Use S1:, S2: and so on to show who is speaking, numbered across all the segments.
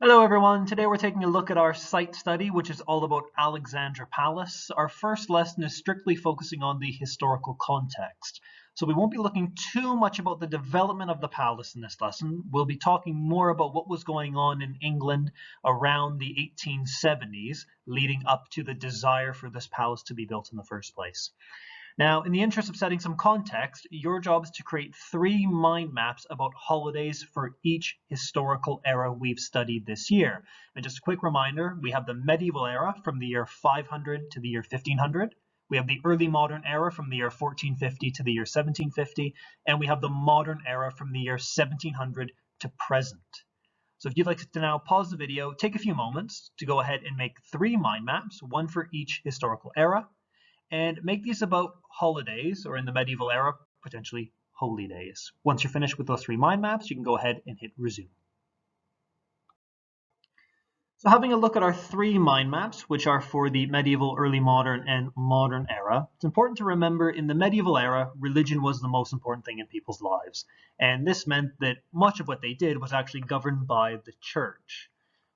S1: Hello everyone, today we're taking a look at our site study, which is all about Alexandra Palace. Our first lesson is strictly focusing on the historical context. So we won't be looking too much about the development of the palace in this lesson. We'll be talking more about what was going on in England around the 1870s, leading up to the desire for this palace to be built in the first place. Now, in the interest of setting some context, your job is to create 3 mind maps about holidays for each historical era we've studied this year. And just a quick reminder, we have the medieval era from the year 500 to the year 1500. We have the early modern era from the year 1450 to the year 1750. And we have the modern era from the year 1700 to present. So if you'd like to now pause the video, take a few moments to go ahead and make 3 mind maps, one for each historical era, and make these about holidays, or in the medieval era, potentially holy days. Once you're finished with those 3 mind maps, you can go ahead and hit resume. So having a look at our 3 mind maps, which are for the medieval, early modern, and modern era, it's important to remember in the medieval era, religion was the most important thing in people's lives. And this meant that much of what they did was actually governed by the church.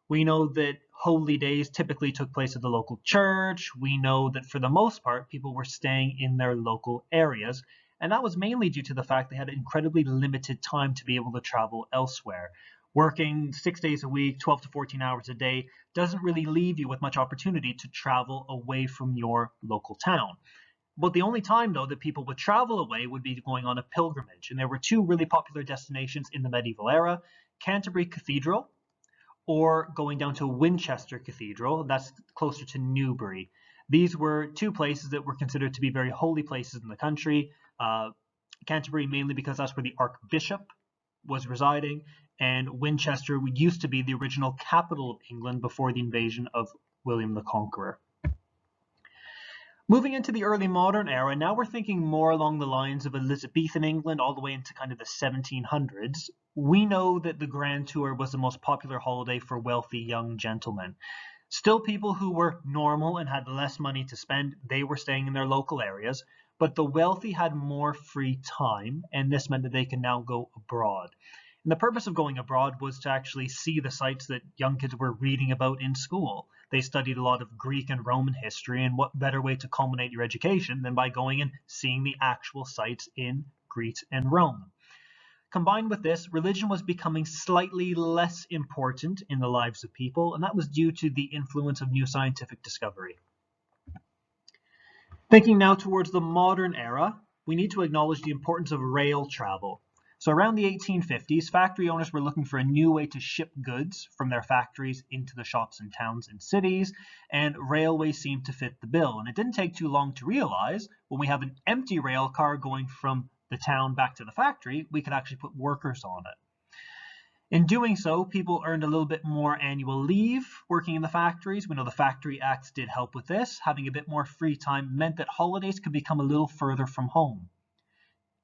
S1: We know that holy days typically took place at the local church. We know that for the most part, people were staying in their local areas. And that was mainly due to the fact they had incredibly limited time to be able to travel elsewhere. Working 6 days a week, 12 to 14 hours a day, doesn't really leave you with much opportunity to travel away from your local town. But the only time, though, that people would travel away would be going on a pilgrimage. And there were 2 really popular destinations in the medieval era: Canterbury Cathedral, or going down to Winchester Cathedral, that's closer to Newbury. These were 2 places that were considered to be very holy places in the country. Canterbury mainly because that's where the Archbishop was residing, and Winchester used to be the original capital of England before the invasion of William the Conqueror. Moving into the early modern era, now we're thinking more along the lines of Elizabethan England all the way into kind of the 1700s. We know that the Grand Tour was the most popular holiday for wealthy young gentlemen. Still, people who were normal and had less money to spend, they were staying in their local areas, but the wealthy had more free time, and this meant that they could now go abroad. And the purpose of going abroad was to actually see the sites that young kids were reading about in school. They studied a lot of Greek and Roman history, and what better way to culminate your education than by going and seeing the actual sites in Greece and Rome. Combined with this, religion was becoming slightly less important in the lives of people, and that was due to the influence of new scientific discovery. Thinking now towards the modern era, we need to acknowledge the importance of rail travel. So around the 1850s, factory owners were looking for a new way to ship goods from their factories into the shops and towns and cities, and railways seemed to fit the bill. And it didn't take too long to realize when we have an empty rail car going from the town back to the factory, we could actually put workers on it. In doing so, people earned a little bit more annual leave working in the factories. We know the Factory Acts did help with this. Having a bit more free time meant that holidays could become a little further from home.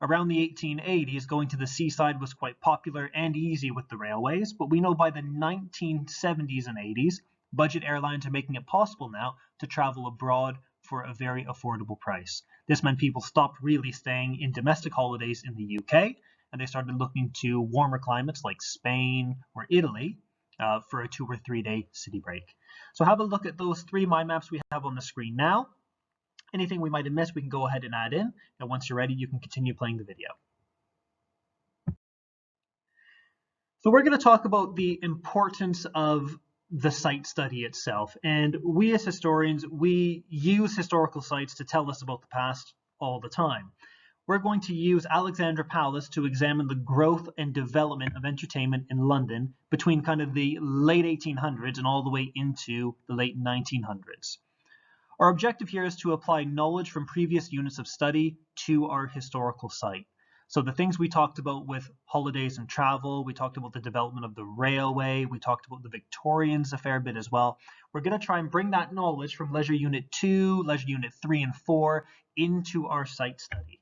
S1: Around the 1880s, going to the seaside was quite popular and easy with the railways, but we know by the 1970s and 80s, budget airlines are making it possible now to travel abroad for a very affordable price. This meant people stopped really staying in domestic holidays in the UK, and they started looking to warmer climates like Spain or Italy for a 2 or 3 day city break. So have a look at those 3 mind maps we have on the screen now. Anything we might have missed, we can go ahead and add in. And once you're ready, you can continue playing the video. So we're going to talk about the importance of the site study itself. And we as historians, we use historical sites to tell us about the past all the time. We're going to use Alexandra Palace to examine the growth and development of entertainment in London between kind of the late 1800s and all the way into the late 1900s. Our objective here is to apply knowledge from previous units of study to our historical site. So the things we talked about with holidays and travel, we talked about the development of the railway, we talked about the Victorians a fair bit as well. We're going to try and bring that knowledge from Leisure Unit 2, Leisure Unit 3 and 4 into our site study.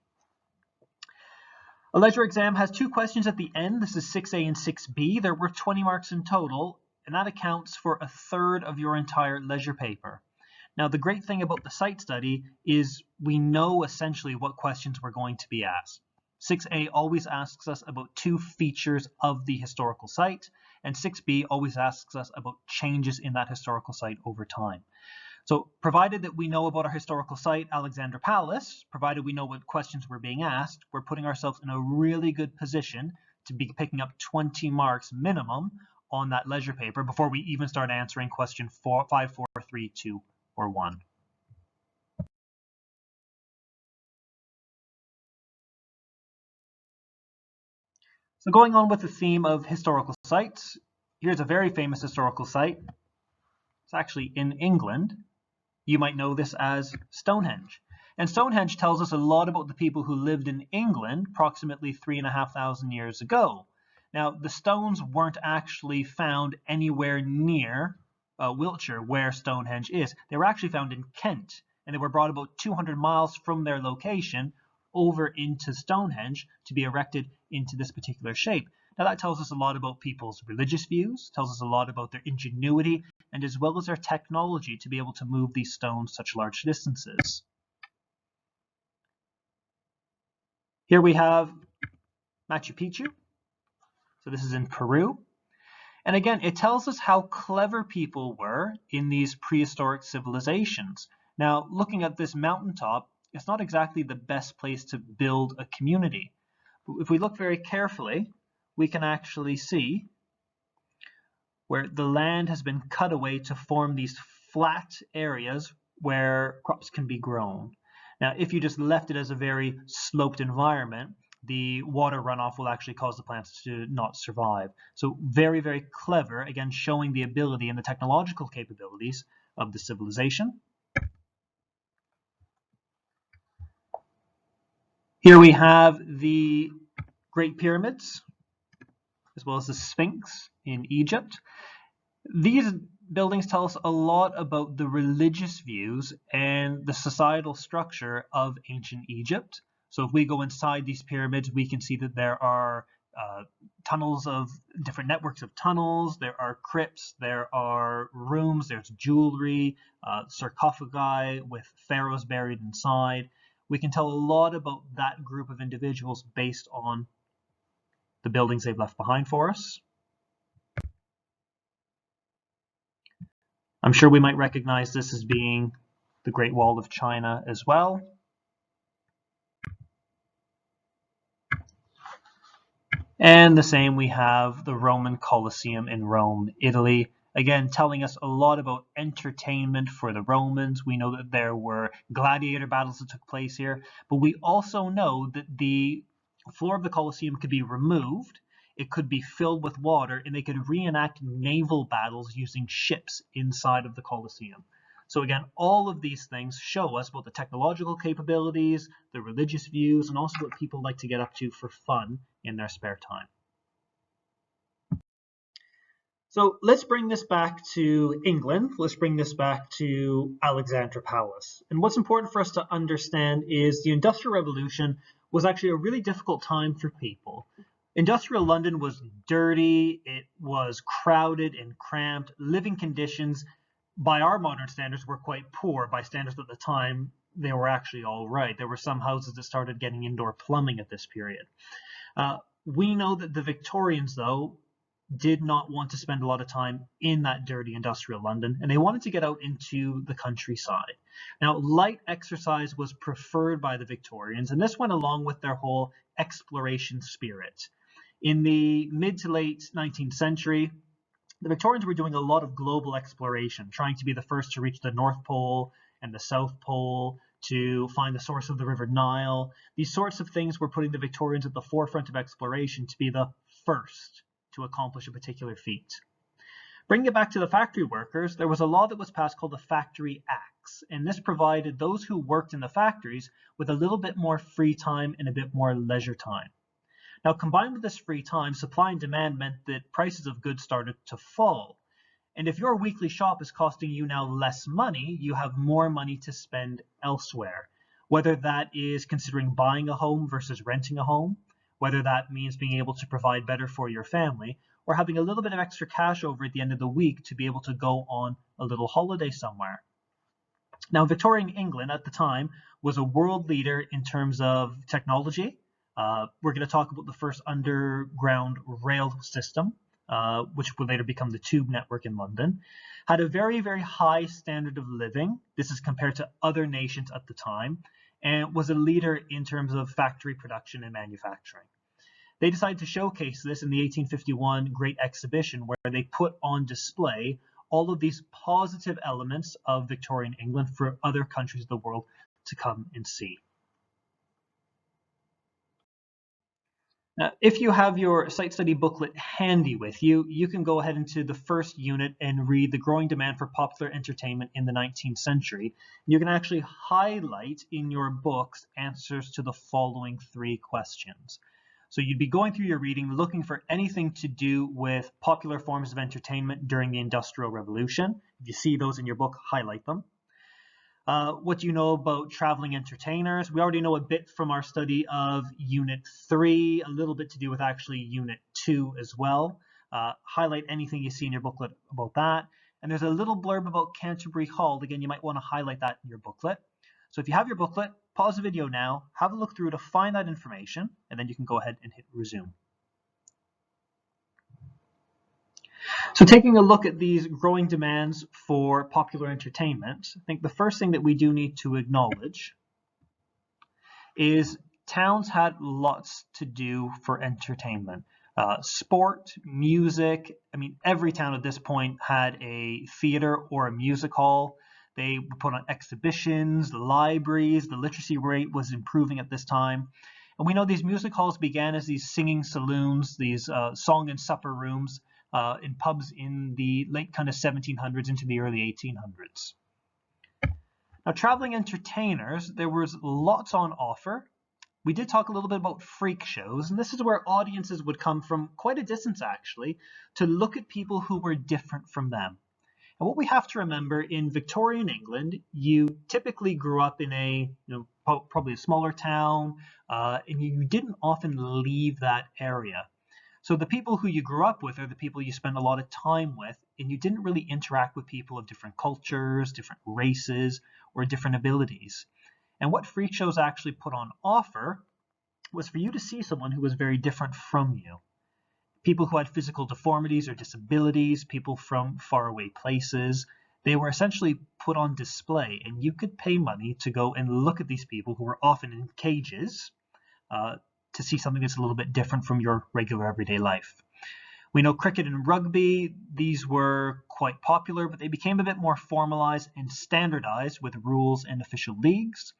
S1: A leisure exam has 2 questions at the end. This is 6A and 6B. They're worth 20 marks in total, and that accounts for 1/3 of your entire leisure paper. Now, the great thing about the site study is we know essentially what questions we're going to be asked. 6A always asks us about 2 features of the historical site, And 6b always asks us about changes in that historical site over time. So provided that we know about our historical site, Alexandra Palace, provided we know what questions were being asked, we're putting ourselves in a really good position to be picking up 20 marks minimum on that leisure paper before we even start answering question 5, 4, 3, 2, or 1. So going on with the theme of historical sites, here's a very famous historical site. It's actually in England. You might know this as Stonehenge. And Stonehenge tells us a lot about the people who lived in England approximately 3,500 years ago. Now, the stones weren't actually found anywhere near Wiltshire, where Stonehenge is. They were actually found in Kent, and they were brought about 200 miles from their location over into Stonehenge to be erected into this particular shape. Now, that tells us a lot about people's religious views, tells us a lot about their ingenuity, and as well as their technology to be able to move these stones such large distances. Here we have Machu Picchu. So this is in Peru. And again, it tells us how clever people were in these prehistoric civilizations. Now, looking at this mountaintop, it's not exactly the best place to build a community. But if we look very carefully, we can actually see where the land has been cut away to form these flat areas where crops can be grown. Now, if you just left it as a very sloped environment, the water runoff will actually cause the plants to not survive. So very, very clever, again, showing the ability and the technological capabilities of the civilization. Here we have the Great Pyramids, as well as the Sphinx in Egypt. These buildings tell us a lot about the religious views and the societal structure of ancient Egypt. So if we go inside these pyramids, we can see that there are tunnels of different networks of tunnels, there are crypts, there are rooms, there's jewelry, sarcophagi with pharaohs buried inside. We can tell a lot about that group of individuals based on the buildings they've left behind for us. I'm sure we might recognize this as being the Great Wall of China as well. And the same, we have the Roman Colosseum in Rome, Italy. Again, telling us a lot about entertainment for the Romans. We know that there were gladiator battles that took place here, but we also know that the floor of the Colosseum could be removed, it could be filled with water, and they could reenact naval battles using ships inside of the Colosseum. So again, all of these things show us both the technological capabilities, the religious views, and also what people like to get up to for fun in their spare time. So let's bring this back to England. Let's bring this back to Alexandra Palace. And what's important for us to understand is the Industrial Revolution was actually a really difficult time for people. Industrial London was dirty, it was crowded and cramped. Living conditions, by our modern standards, were quite poor. By standards at the time, they were actually all right. There were some houses that started getting indoor plumbing at this period. We know that the Victorians, though, did not want to spend a lot of time in that dirty industrial London, and they wanted to get out into the countryside. Now, light exercise was preferred by the Victorians, and this went along with their whole exploration spirit. In the mid to late 19th century, the Victorians were doing a lot of global exploration, trying to be the first to reach the North Pole and the South Pole, to find the source of the River Nile. These sorts of things were putting the Victorians at the forefront of exploration to be the first to accomplish a particular feat. Bringing it back to the factory workers, there was a law that was passed called the Factory Acts, and this provided those who worked in the factories with a little bit more free time and a bit more leisure time. Now, combined with this free time, supply and demand meant that prices of goods started to fall. And if your weekly shop is costing you now less money, you have more money to spend elsewhere. Whether that is considering buying a home versus renting a home, whether that means being able to provide better for your family, or having a little bit of extra cash over at the end of the week to be able to go on a little holiday somewhere. Now, Victorian England at the time was a world leader in terms of technology. We're going to talk about the first underground rail system which would later become the Tube network in London, had a very, very high standard of living. This is compared to other nations at the time, and was a leader in terms of factory production and manufacturing. They decided to showcase this in the 1851 Great Exhibition, where they put on display all of these positive elements of Victorian England for other countries of the world to come and see. Now, if you have your site study booklet handy with you, you can go ahead into the first unit and read the growing demand for popular entertainment in the 19th century. You can actually highlight in your books answers to the following 3 questions. So you'd be going through your reading, looking for anything to do with popular forms of entertainment during the Industrial Revolution. If you see those in your book, highlight them. What do you know about traveling entertainers? We already know a bit from our study of Unit 3, a little bit to do with actually Unit 2 as well. Highlight anything you see in your booklet about that. And there's a little blurb about Canterbury Hall. Again, you might want to highlight that in your booklet. So if you have your booklet, pause the video now, have a look through to find that information, and then you can go ahead and hit resume. So taking a look at these growing demands for popular entertainment, I think the first thing that we do need to acknowledge is towns had lots to do for entertainment. Sport, music, I mean, every town at this point had a theater or a music hall. They would put on exhibitions, libraries, the literacy rate was improving at this time. And we know these music halls began as these singing saloons, these song and supper rooms, in pubs in the late kind of 1700s into the early 1800s. Now, traveling entertainers, there was lots on offer. We did talk a little bit about freak shows, and this is where audiences would come from quite a distance, actually, to look at people who were different from them. And what we have to remember, in Victorian England, you typically grew up in a, probably a smaller town, and you didn't often leave that area. So the people who you grew up with are the people you spend a lot of time with, and you didn't really interact with people of different cultures, different races, or different abilities. And what freak shows actually put on offer was for you to see someone who was very different from you. People who had physical deformities or disabilities, people from faraway places, they were essentially put on display, and you could pay money to go and look at these people who were often in cages, to see something that's a little bit different from your regular everyday life. We know cricket and rugby, these were quite popular, but they became a bit more formalized and standardized with rules and official leagues.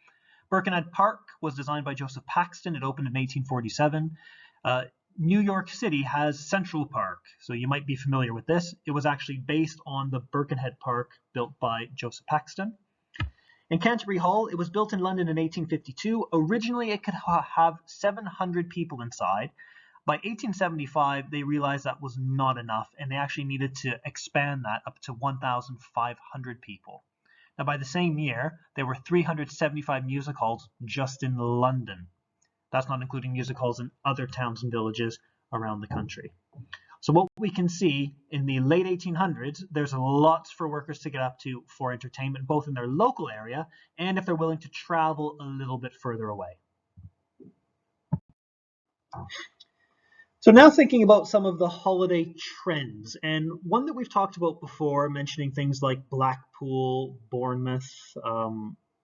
S1: Birkenhead Park was designed by Joseph Paxton. It opened in 1847. New York City has Central Park, so you might be familiar with this. It was actually based on the Birkenhead Park built by Joseph Paxton. In Canterbury Hall, it was built in London in 1852. Originally, it could have 700 people inside. By 1875, they realized that was not enough, and they actually needed to expand that up to 1,500 people. Now, by the same year, there were 375 music halls just in London. That's not including music halls in other towns and villages around the country. So what we can see in the late 1800s, there's lots for workers to get up to for entertainment, both in their local area and if they're willing to travel a little bit further away. So now thinking about some of the holiday trends, and one that we've talked about before, mentioning things like Blackpool, Bournemouth,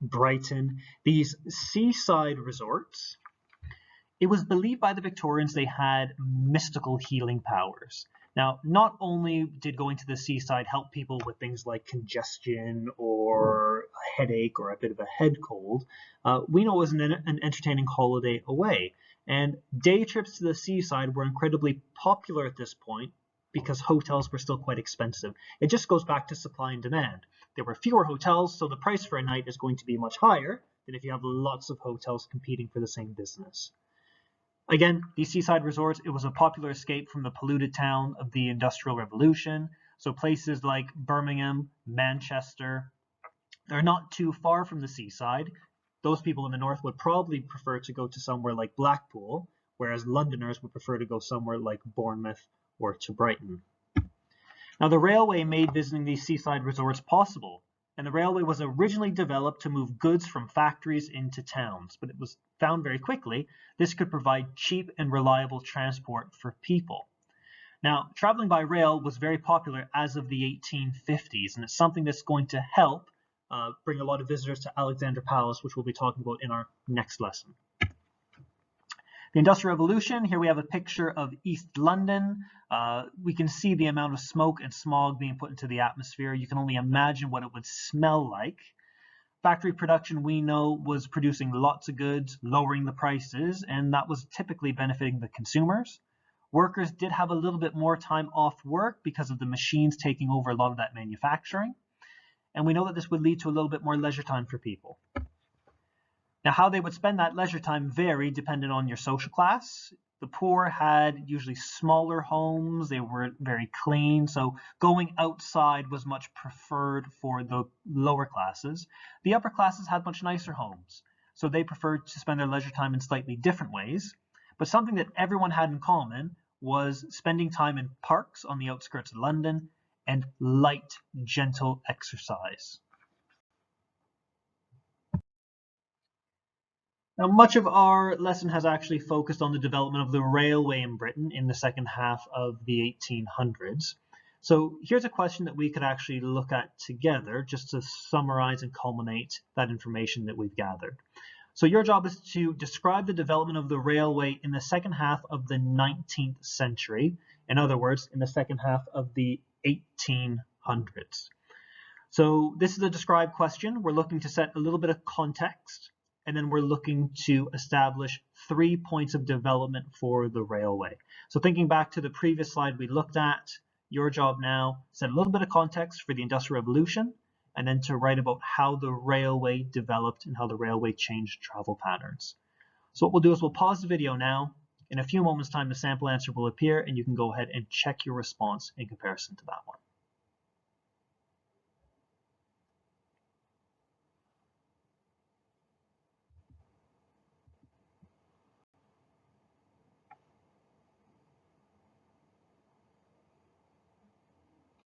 S1: Brighton, these seaside resorts. It was believed by the Victorians they had mystical healing powers. Now, not only did going to the seaside help people with things like congestion or a headache or a bit of a head cold, we know it was an entertaining holiday away. And day trips to the seaside were incredibly popular at this point because hotels were still quite expensive. It just goes back to supply and demand. There were fewer hotels, so the price for a night is going to be much higher than if you have lots of hotels competing for the same business. Again, these seaside resorts, it was a popular escape from the polluted town of the Industrial Revolution. So places like Birmingham, Manchester, they're not too far from the seaside. Those people in the north would probably prefer to go to somewhere like Blackpool, whereas Londoners would prefer to go somewhere like Bournemouth or to Brighton. Now, the railway made visiting these seaside resorts possible. And the railway was originally developed to move goods from factories into towns, but it was found very quickly this could provide cheap and reliable transport for people. Now, traveling by rail was very popular as of the 1850s, and it's something that's going to help bring a lot of visitors to Alexandra Palace, which we'll be talking about in our next lesson. The Industrial Revolution, here we have a picture of East London. We can see the amount of smoke and smog being put into the atmosphere. You can only imagine what it would smell like. Factory production, we know, was producing lots of goods, lowering the prices, and that was typically benefiting the consumers. Workers did have a little bit more time off work because of the machines taking over a lot of that manufacturing. And we know that this would lead to a little bit more leisure time for people. Now, how they would spend that leisure time varied depending on your social class. The poor had usually smaller homes, they were very clean, so going outside was much preferred for the lower classes. The upper classes had much nicer homes, so they preferred to spend their leisure time in slightly different ways. But something that everyone had in common was spending time in parks on the outskirts of London and light, gentle exercise. Now, much of our lesson has actually focused on the development of the railway in Britain in the second half of the 1800s. So here's a question that we could actually look at together just to summarize and culminate that information that we've gathered. So your job is to describe the development of the railway in the second half of the 19th century. In other words, in the second half of the 1800s. So this is a describe question. We're looking to set a little bit of context, and then we're looking to establish 3 points of development for the railway. So thinking back to the previous slide we looked at, your job now is set a little bit of context for the Industrial Revolution, and then to write about how the railway developed and how the railway changed travel patterns. So what we'll do is we'll pause the video now. In a few moments' time, the sample answer will appear, and you can go ahead and check your response in comparison to that one.